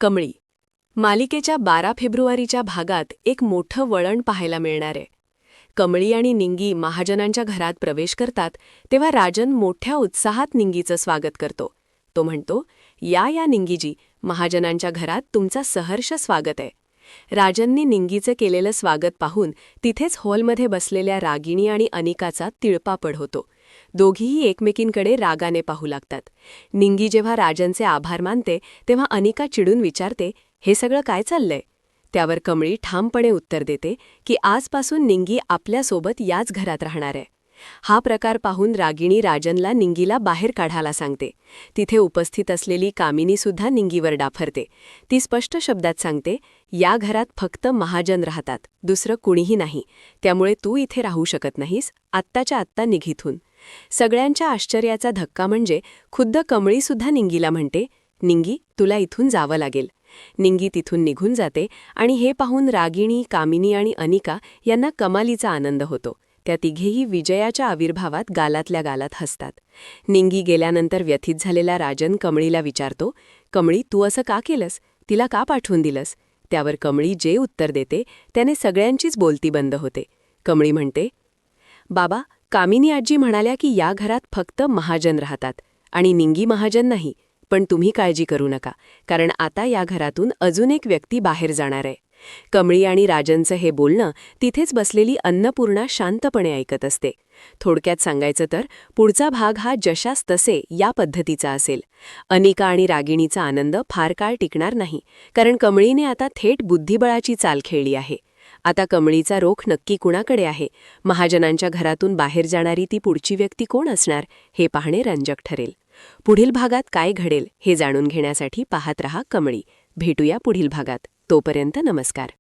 कमळी मालिकेच्या 12 फेब्रुवारीच्या भागात एक मोठं वळण पाहायला मिळणार आहे. कमळी आणि निंगी महाजनांच्या घरात प्रवेश करतात तेव्हा राजन मोठ्या उत्साहात निंगीचं स्वागत करतो. तो म्हणतो, या निंगीजी, महाजनांच्या घरात तुमचा सहर्ष स्वागत आहे. राजननी निंगीचं केलेलं स्वागत पाहून तिथेच हॉलमध्ये बसलेल्या रागिणी आणि अनिकाचा तिळपापड होतो. दोघीही एकमेकींकडे रागाने पाहू लागतात. निंगी जेव्हा राजनचे आभार मानते तेव्हा अनिका चिडून विचारते, हे सगळं काय चाललंय? त्यावर कमळी ठामपणे उत्तर देते की आजपासून निंगी आपल्यासोबत याच घरात राहणार आहे. हा प्रकार पाहून रागिणी राजनला निंगीला बाहेर काढायला सांगते. तिथे उपस्थित असलेली कामिनीसुद्धा निंगीवर डाफरते. ती स्पष्ट शब्दात सांगते, या घरात फक्त महाजन राहतात, दुसरं कुणीही नाही. त्यामुळे तू इथे राहू शकत नाहीस, आत्ताच्या आत्ता निघिथून. सगळ्यांच्या आश्चर्याचा धक्का म्हणजे खुद्द कमळीसुद्धा निंगीला म्हणते, निंगी, तुला इथून जावं लागेल. निंगी तिथून निघून जाते आणि हे पाहून रागिणी, कामिनी आणि अनिका यांना कमालीचा आनंद होतो. त्या तिघेही विजयाच्या आविर्भावात गालातल्या गालात हसतात. निंगी गेल्यानंतर व्यथित झालेला राजन कमळीला विचारतो, कमळी, तू असं का केलंस? तिला का पाठवून दिलंस? त्यावर कमळी जे उत्तर देते त्याने सगळ्यांचीच बोलती बंद होते. कमळी म्हणते, बाबा, कामिनी आजी म्हणाल्या की या घरात फक्त महाजन राहतात आणि निंगी महाजन नाही. पण तुम्ही काळजी करू नका, कारण आता या घरातून अजून एक व्यक्ती बाहेर जाणार आहे. कमळी आणि राजनचं हे बोलणं तिथेच बसलेली अन्नपूर्णा शांतपणे ऐकत असते. थोडक्यात सांगायचं तर पुढचा भाग हा जशास तसे या पद्धतीचा असेल. अनिका आणि रागिणीचा आनंद फार काळ टिकणार नाही, कारण कमळीने आता थेट बुद्धिबळाची चाल खेळली आहे. आता कमळीचा रोख नक्की कुणाकडे आहे? महाजनांच्या घरातून बाहेर जाणारी ती पुढची व्यक्ती कोण असणार, हे पाहणे रंजक ठरेल. पुढील भागात काय घडेल हे जाणून घेण्यासाठी पाहत रहा कमळी. भेटूया पुढील भागात. तोपर्यंत नमस्कार.